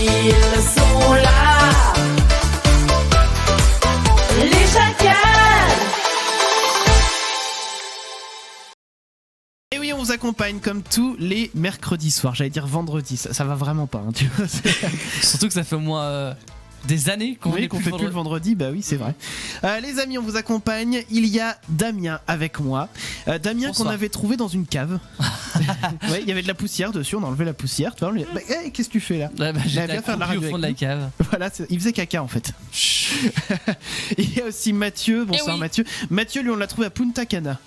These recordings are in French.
ils sont là. Les chacals. Et oui, on vous accompagne comme tous les mercredis soirs. J'allais dire vendredi, ça va vraiment pas, hein, tu vois. Surtout que ça fait au moins des années qu'on Oui, qu'on fait plus le vendredi, bah oui, c'est vrai. Les amis, on vous accompagne. Il y a Damien avec moi. Damien Bonsoir. qu'on avait trouvé dans une cave. Ouais, il y avait de la poussière dessus, on a enlevé la poussière. Tu vois, bah, hey, qu'est-ce que tu fais là? J'étais viens faire de la accroupi radio au fond de avec la cave. Voilà, il faisait caca en fait. Il y a aussi Mathieu. Bonsoir oui. Mathieu. Mathieu, lui, on l'a trouvé à Punta Cana.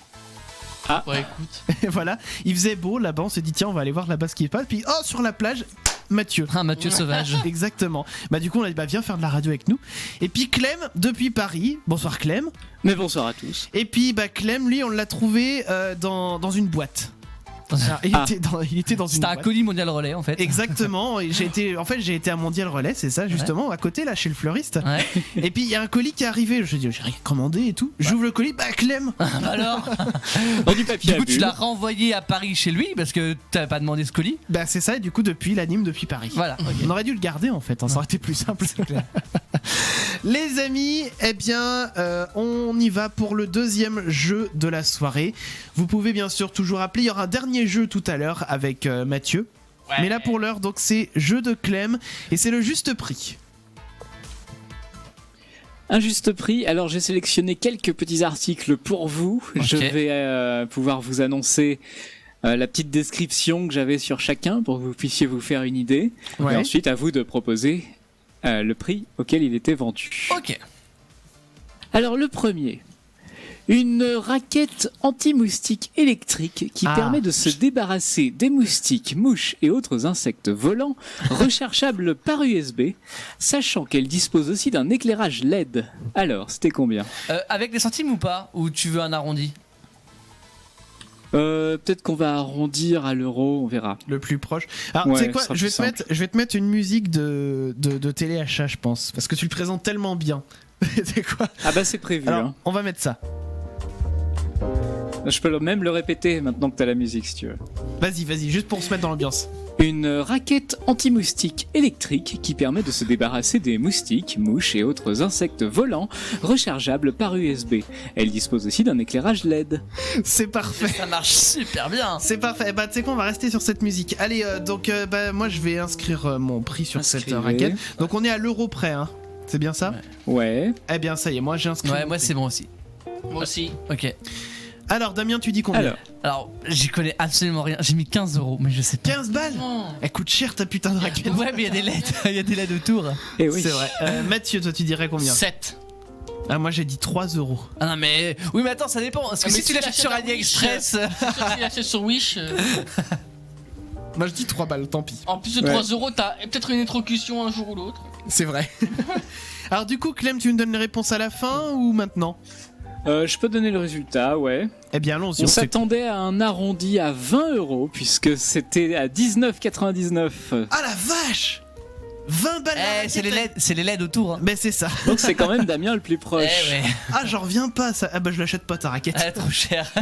Ouais, écoute. Voilà, il faisait beau là-bas. On s'est dit, tiens, on va aller voir là-bas ce qui se passe. Puis, oh, sur la plage, Mathieu. Un Mathieu sauvage. Exactement. Bah, du coup, on a dit, bah, viens faire de la radio avec nous. Et puis, Clem, depuis Paris. Bonsoir, Clem. Mais bonsoir à tous. Et puis, bah, Clem, lui, on l'a trouvé dans une boîte. Alors, il était dans une C'était un boîte. colis mondial relais en fait. Exactement. Et j'ai été à Mondial Relais, c'est ça, justement, à côté, là, chez le fleuriste. Ouais. Et puis, il y a un colis qui est arrivé. Je dis, j'ai rien commandé et tout. J'ouvre le colis, bah, Clem. Alors, Dans du papier du coup, à tu bulles. l'as renvoyé à Paris chez lui parce que t'avais pas demandé ce colis. Bah, c'est ça, et du coup, depuis, il anime depuis Paris. Voilà. On aurait dû le garder en fait, hein, ça aurait été plus simple. Les amis, eh bien, on y va pour le deuxième jeu de la soirée. Vous pouvez bien sûr toujours appeler. Il y aura un dernier jeu tout à l'heure avec Mathieu. Ouais. Mais là pour l'heure, donc c'est jeu de Clem et c'est le juste prix. Un juste prix. Alors j'ai sélectionné quelques petits articles pour vous. Ok. Je vais pouvoir vous annoncer la petite description que j'avais sur chacun pour que vous puissiez vous faire une idée. Ouais. Et ensuite à vous de proposer le prix auquel il était vendu. Ok. Alors le premier. Une raquette anti-moustique électrique qui Ah. permet de se débarrasser des moustiques, mouches et autres insectes volants, rechargeable par USB, sachant qu'elle dispose aussi d'un éclairage LED. Alors, c'était combien ? Avec des centimes ou pas? Ou tu veux un arrondi? Peut-être qu'on va arrondir à l'euro, on verra. Le plus proche. Alors, Ouais, tu sais quoi, ce sera je vais, plus je vais te mettre une musique de téléachat, je pense. Parce que tu le présentes tellement bien. C'est quoi? Ah bah c'est prévu. Alors, Hein. on va mettre ça. Je peux même le répéter maintenant que t'as la musique si tu veux. Vas-y, juste pour se mettre dans l'ambiance. Une raquette anti-moustique électrique qui permet de se débarrasser des moustiques, mouches et autres insectes volants, rechargeable par USB. Elle dispose aussi d'un éclairage LED. C'est parfait. Ça marche super bien. C'est parfait. Bah, tu sais quoi, on va rester sur cette musique. Allez, donc, bah, moi, je vais inscrire mon prix sur cette Inscrivez. raquette. Donc, on est à l'euro près, hein. C'est bien ça? Ouais. Eh bien, ça y est, moi, j'ai inscrit. Ouais, mon moi prix. c'est bon aussi. Moi aussi. Ok. Alors, Damien, tu dis combien? Alors, J'y connais absolument rien. J'ai mis 15 €, mais je sais pas. 15 balles? Oh. Elle coûte cher ta putain de raquette. Ouais, mais il y a des LED. Il y a des LED autour. et oui. C'est vrai. Mathieu, toi, tu dirais combien? 7. Ah, moi, j'ai dit 3 euros. Ah non, mais. Oui, mais attends, ça dépend. Parce que Ah, mais si tu si l'achètes sur l'achètes à AliExpress. Si tu l'achètes sur Wish, Moi, je dis 3 balles, tant pis. en plus de Ouais. 3 euros, t'as peut-être une électrocution un jour ou l'autre. C'est vrai. Alors, du coup, Clem, tu me donnes les réponses à la fin ou maintenant? Je peux donner le résultat, ouais. Eh bien, allons-y. On s'attendait à un arrondi à 20 euros puisque c'était à 19,99. Ah la vache! 20 balles la Eh, c'est les raquette. LED, c'est les LED autour. Hein. Ben c'est ça. Donc c'est quand même Damien le plus Eh proche. ouais. Ah j'en reviens pas ça. Ah bah je l'achète pas ta raquette. Ah, trop cher.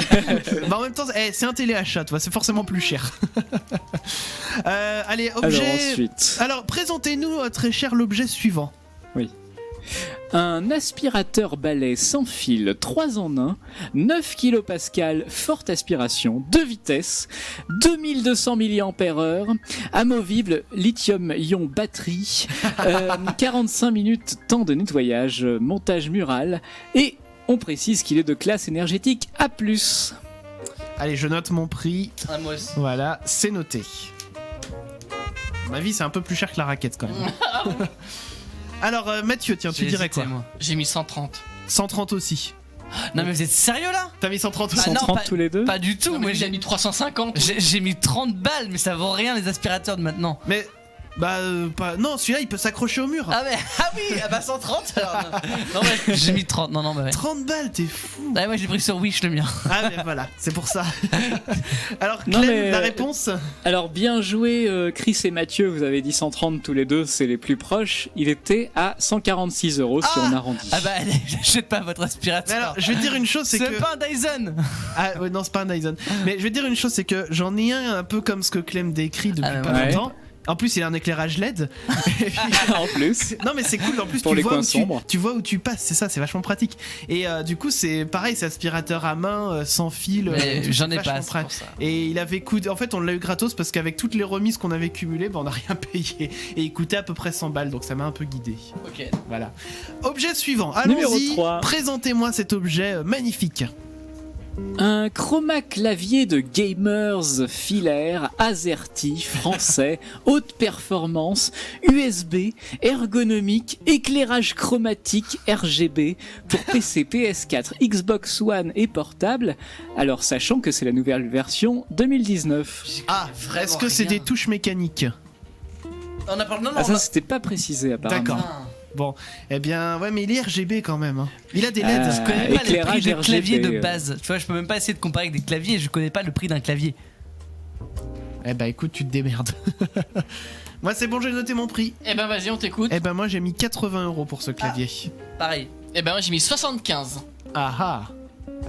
Bah en même temps c'est un téléachat toi, c'est forcément plus cher. Allez objet. Alors ensuite, Alors présentez-nous très cher l'objet suivant. un aspirateur balai sans fil 3 en 1, 9 kPa, forte aspiration, 2 vitesses, 2200 mAh, amovible, lithium-ion batterie, 45 minutes temps de nettoyage, montage mural et on précise qu'il est de classe énergétique A+. Allez je note mon prix. Ah, moi aussi. Voilà, c'est noté. À mon avis c'est un peu plus cher que la raquette quand même. Alors Mathieu, tiens, tu J'ai dirais hésité, quoi? moi. J'ai mis 130. 130 aussi. Non, mais vous êtes sérieux là? T'as mis 130 aussi? Ah non, 130 pas- tous les deux. Pas du tout. Non, Moi mais il a mis 350. j'ai mis 30 balles, mais ça vaut rien les aspirateurs de maintenant. Mais bah pas. Non, celui-là il peut s'accrocher au mur. Ah, mais ah oui, ah bah 130 alors. Non, mais j'ai mis 30. Non, bah ouais. 30 balles, t'es fou. Ah, moi j'ai pris sur Wish le mien. Ah mais voilà, c'est pour ça. Alors Clem, Non, mais- la réponse? Alors bien joué Chris et Mathieu, vous avez dit 130 tous les deux, c'est les plus proches. Il était à 146 € si Ah on arrondit. Ah bah allez, j'achète pas votre Mais aspirateur. alors, je vais te dire une chose, c'est C'est que... pas un Dyson. Ah ouais, non, c'est pas un Dyson. Mais je vais te dire une chose, c'est que j'en ai un peu comme ce que Clem décrit depuis Ah, pas ouais. longtemps. En plus, il a un éclairage LED. Et puis- En plus. Non mais c'est cool, en plus Pour les coins tu sombres. vois où tu passes, c'est ça, c'est vachement pratique. Et du coup c'est pareil, c'est aspirateur à main, sans fil. Mais tout, j'en c'est ai vachement pas, c'est pratique. pour ça. Et il avait coûté, en fait on l'a eu gratos parce qu'avec toutes les remises qu'on avait cumulées, on n'a rien payé. Et il coûtait à peu près 100 balles, donc ça m'a un peu guidé. Ok. Voilà. Objet suivant, Numéro allons-y, 3. présentez-moi cet objet magnifique. Un chroma clavier de gamers filaire, AZERTY, français, haute performance, USB, ergonomique, éclairage chromatique RGB pour PC, PS4, Xbox One et portable. Alors sachant que c'est la nouvelle version 2019. Ah, Vraiment est-ce que c'est rien. des touches mécaniques? On a parlé. Non, non, Ah on ça a- c'était pas précisé apparemment. D'accord. Ah. Bon, eh bien, ouais, mais il est RGB quand même. Hein. Il a des LED. Ah. Je connais pas les prix Éclairage des claviers RGB, de base. Tu vois, je peux même pas essayer de comparer avec des claviers. Je connais pas le prix d'un clavier. Eh ben, écoute, tu te démerdes. Moi, c'est bon, j'ai noté mon prix. Eh ben vas-y, on t'écoute. Eh ben, moi, j'ai mis 80 € pour ce clavier. Pareil. Eh ben moi j'ai mis 75. Ah ah.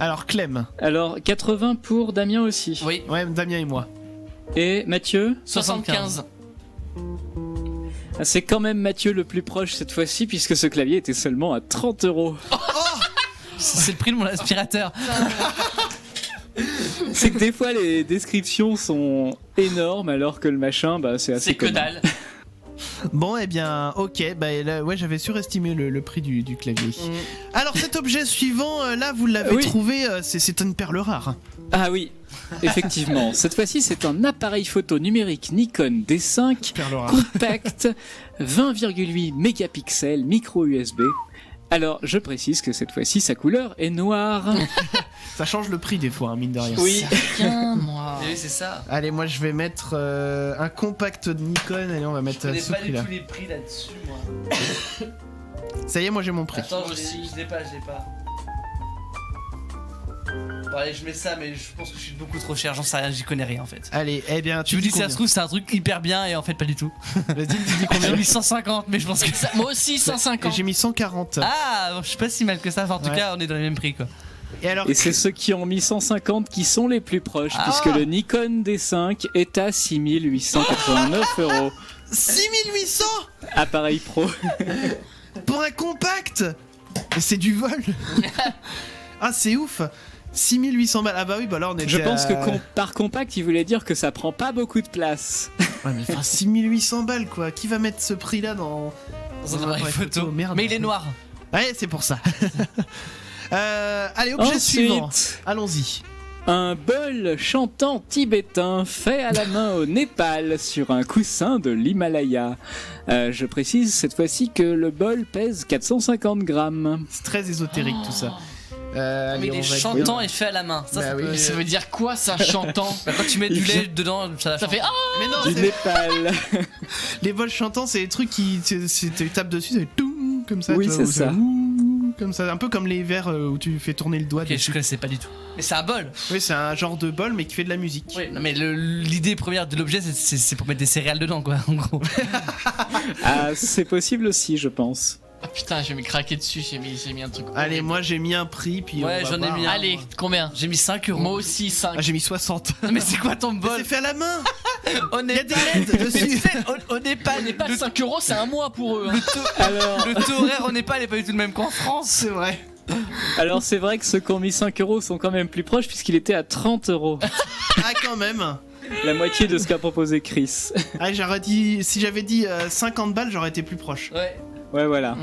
Alors, Clem. Alors 80 pour Damien aussi. Oui. Ouais, Damien et moi. Et Mathieu 75. Ah, c'est quand même Mathieu le plus proche cette fois-ci puisque ce clavier était seulement à 30 €. C'est le prix de mon aspirateur. C'est que des fois les descriptions sont énormes alors que le machin bah c'est assez C'est que commun. dalle. Bon, eh bien, ok. Bah, là, ouais, j'avais surestimé le prix du clavier. Alors, cet objet suivant, là, vous l'avez Oui. trouvé, c'est une perle rare. Ah oui, effectivement. Cette fois-ci, c'est un appareil photo numérique Nikon D5 Perle rare. compact, 20,8 mégapixels, micro USB. Alors, je précise que cette fois-ci, sa couleur est noire. Ça change le prix des fois, hein, mine de rien. Oui. Tiens, moi. Oui, c'est ça. Allez, moi, je vais mettre un compact de Nikon. Allez, on va Je mettre connais ce pas du prix-là. tout les prix là-dessus, moi. Ça y est, moi, j'ai mon prix. Attends, je l'ai pas. Bon, allez, je mets ça, mais je pense que je suis beaucoup trop cher. J'en sais rien, j'y connais rien en fait. Allez, eh bien, Tu me dis que ça se trouve, c'est un truc hyper bien et en fait, pas du tout. Vas-y, tu dis J'ai combien? mis 150, mais je pense que ça. Moi aussi Et 150. j'ai mis 140. Ah, bon, je suis pas si mal que ça. Enfin, en tout Ouais. cas, on est dans les mêmes prix quoi. Et alors, Et c'est ceux qui ont mis 150 qui sont les plus proches, Ah. puisque le Nikon D5 est à 6889 €. 6800 Appareil pro. pour un compact. Mais c'est du vol. Ah, c'est ouf. 6800 balles. Ah bah oui, bah là on est Je déjà pense que par compact, il voulait dire que ça prend pas beaucoup de place. Ouais, mais enfin 6800 balles quoi. Qui va mettre ce prix là dans Dans un appareil photo. Merde. Mais il est noir. Ouais, c'est pour ça. Allez, objet suivant. Ensuite, Allons-y. un bol chantant tibétain fait à la main au Népal sur un coussin de l'Himalaya. Je précise cette fois-ci que le bol pèse 450 grammes. C'est très ésotérique tout ça. Mais Allez, il on est va chantant dire- et fait à la main. Ça, Bah ça oui. peut- Mais ça veut dire quoi ça chantant? Bah, quand tu mets du lait dedans, ça Ça fait ah. Mais non, Du c'est- Népal. les vols chantants, c'est des trucs qui tu tapes dessus, c'est tout comme ça. Oui, tu vois, c'est ou ça. ouh, comme ça, un peu comme les verres où tu fais tourner le doigt. Ok, dessus. je connaissais pas du tout. Mais c'est un bol. Oui, c'est un genre de bol mais qui fait de la musique. Oui, non, mais l'idée première de l'objet, c'est pour mettre des céréales dedans, quoi, en gros. Ah, c'est possible aussi, je pense. Ah putain, je vais me craquer dessus, j'ai mis un truc. Allez, horrible. moi j'ai mis un prix puis Ouais, on va j'en ai voir. mis un. Allez, combien? J'ai mis 5 euros. Moi aussi 5. Ah, j'ai mis 60. Non, mais c'est quoi ton Mais bol c'est fait à la main. On Il y a est des LED dessus. au Népal, On n'est pas 5 euros, c'est un mois pour eux. Hein. Alors, le taux horaire au Népal est pas du tout le même qu'en France. C'est vrai. alors c'est vrai que ceux qui ont mis 5 € sont quand même plus proches puisqu'il était à 30 €. Ah quand même. La moitié de ce qu'a proposé Chris. Ah, j'aurais dit si j'avais dit 50 balles, j'aurais été plus proche. Ouais. Ouais, voilà.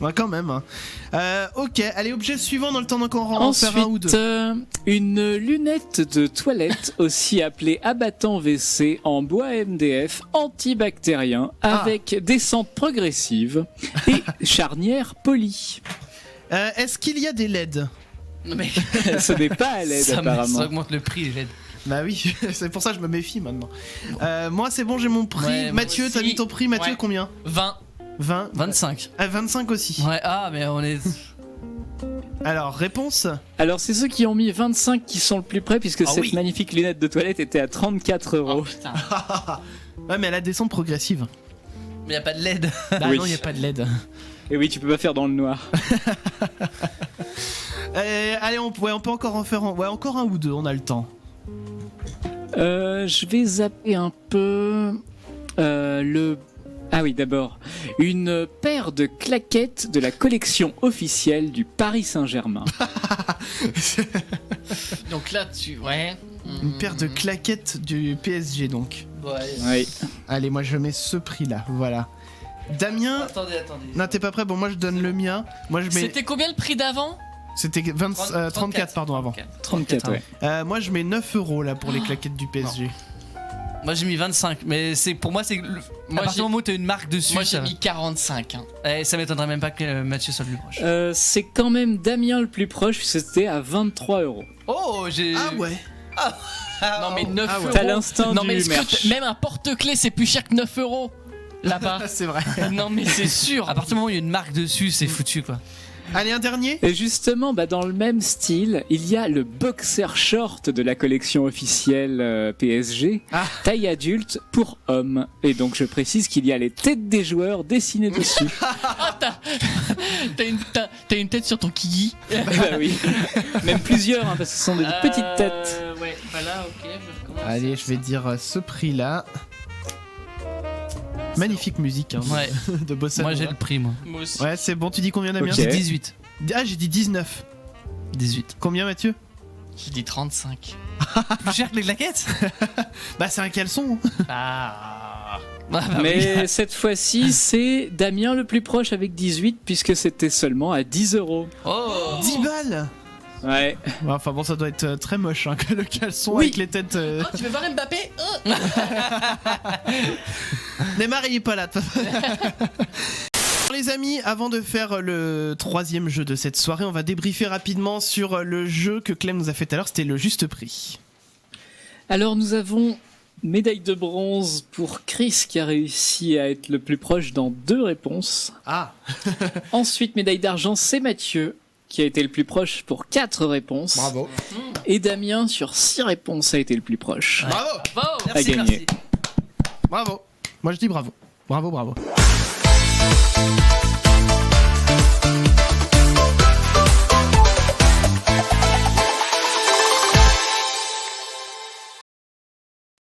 Ouais, quand même. Hein. Ok, allez, objet suivant dans le temps d'encore en faire un ou deux. Ensuite, une lunette de toilette, aussi appelée abattant WC, en bois MDF, antibactérien, Ah. avec descente progressive et charnière polie. Est-ce qu'il y a des LED? Non, mais Ce n'est pas à l'aide ça apparemment. augmente le prix, les LED. Bah oui, c'est pour ça que je me méfie maintenant. Moi c'est bon, j'ai mon prix. Ouais, moi Mathieu, t'as aussi. mis ton prix. Mathieu, Ouais. combien? 20. 20. 25. 25 aussi. Ouais, ah, mais on est. Alors, réponse? Alors c'est ceux qui ont mis 25 qui sont le plus près puisque Ah cette oui. magnifique lunette de toilette était à 34 Oh €. putain. Ouais, mais elle a descente progressive. Mais y a pas de LED. Bah Oui. non, il y a pas de LED. Et oui, tu peux pas faire dans le noir. Allez, on peut encore en faire ouais, encore un ou deux, on a le temps. Je vais zapper un peu. Ah oui, d'abord, une paire de claquettes de la collection officielle du Paris Saint-Germain. Donc là, ouais. Une paire de claquettes du PSG donc. Ouais. Oui. Allez, moi je mets ce prix-là, voilà. Damien, Attendez. non t'es pas prêt, bon moi je donne le mien. Moi je mets... C'était combien le prix d'avant? C'était 34 pardon avant. 34, ouais. Moi je mets 9 € là pour les claquettes du PSG. Moi j'ai mis 25, mais pour moi c'est à partir du moment où t'as une marque dessus. Moi ça j'ai va. mis 45. Hein. Ça m'étonnerait même pas que Mathieu soit le plus proche. C'est quand même Damien le plus proche, c'était à 23 €. Oh, j'ai. Ah ouais. Non mais 9 Ah ouais. euros. T'as l'instinct Non du mais est-ce merch. que même un porte-clés c'est plus cher que 9 € là-bas? C'est vrai. Non mais c'est sûr. À partir du moment où il y a une marque dessus, c'est foutu quoi. Allez, un dernier. Et justement, dans le même style, il y a le boxer short de la collection officielle PSG, Ah. taille adulte pour hommes. Et donc je précise qu'il y a les têtes des joueurs dessinées dessus. Ah, t'as une tête sur ton kiki. Bah oui, même plusieurs, hein, parce que ce sont des petites têtes. Ouais, voilà, ok, je recommence. Allez, je vais dire ce prix-là. Magnifique musique hein, Ouais. de Bossa Moi j'ai Nova. le prix, moi. Moi aussi. Ouais, c'est bon, tu dis combien Damien Ok. J'ai 18. Ah, j'ai dit 19. 18. Combien Mathieu? J'ai dit 35. Plus cher que les claquettes. Bah c'est un caleçon. Ah. Bah Mais cette fois-ci, c'est Damien le plus proche avec 18, puisque c'était seulement à 10 €. Oh 10 balles. Ouais. Ouais, enfin bon, ça doit être très moche hein, que le caleçon Oui. avec les têtes. Oh, tu veux voir Mbappé? Oh. Neymar il est pas là. de toute façon. Les amis, avant de faire le troisième jeu de cette soirée, on va débriefer rapidement sur le jeu que Clem nous a fait tout à l'heure, c'était le juste prix. Alors nous avons médaille de bronze pour Chris qui a réussi à être le plus proche dans 2 réponses. Ah, Ensuite, médaille d'argent, c'est Mathieu qui a été le plus proche pour 4 réponses. bravo. Et Damien, sur 6 réponses, a été le plus proche. Bravo, Wow. Merci, à gagner. merci. bravo. Moi je dis bravo. Bravo, bravo.